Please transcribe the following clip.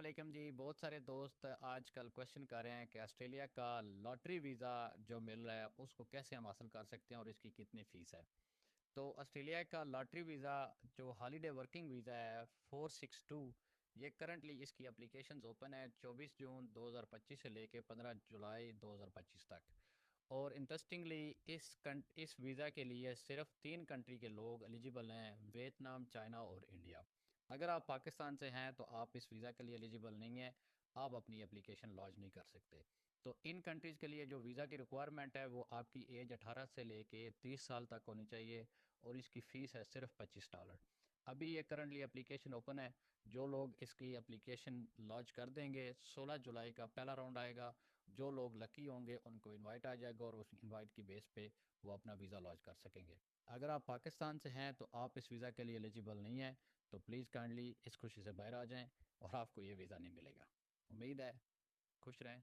वालेकुम जी। बहुत सारे दोस्त आजकल क्वेश्चन कर रहे हैं कि ऑस्ट्रेलिया का लॉटरी वीज़ा जो मिल रहा है उसको कैसे हम हासिल कर सकते हैं और इसकी कितनी फ़ीस है। तो ऑस्ट्रेलिया का लॉटरी वीज़ा जो हॉलीडे वर्किंग वीज़ा है 462, ये करंटली इसकी एप्लीकेशंस ओपन है 24 जून 2025 से लेके 15 जुलाई 2025 तक। और इंटरेस्टिंगली इस वीज़ा के लिए सिर्फ 3 कंट्री के लोग एलिजिबल हैं, वियतनाम, चाइना और इंडिया। अगर आप पाकिस्तान से हैं तो आप इस वीज़ा के लिए एलिजिबल नहीं हैं, आप अपनी एप्लीकेशन लॉन्च नहीं कर सकते। तो इन कंट्रीज़ के लिए जो वीज़ा की रिक्वायरमेंट है वो आपकी एज 18 से लेके 30 साल तक होनी चाहिए, और इसकी फ़ीस है सिर्फ $25। अभी ये करंटली एप्लीकेशन ओपन है। जो लोग इसकी एप्लीकेशन लॉन्च कर देंगे, 16 जुलाई का पहला राउंड आएगा। जो लोग लकी होंगे उनको इनवाइट आ जाएगा और उस इनवाइट की बेस पे वो अपना वीज़ा लॉन्च कर सकेंगे। अगर आप पाकिस्तान से हैं तो आप इस वीज़ा के लिए एलिजिबल नहीं हैं, तो प्लीज़ काइंडली इस खुशी से बाहर आ जाएं और आपको ये वीज़ा नहीं मिलेगा। उम्मीद है खुश रहें।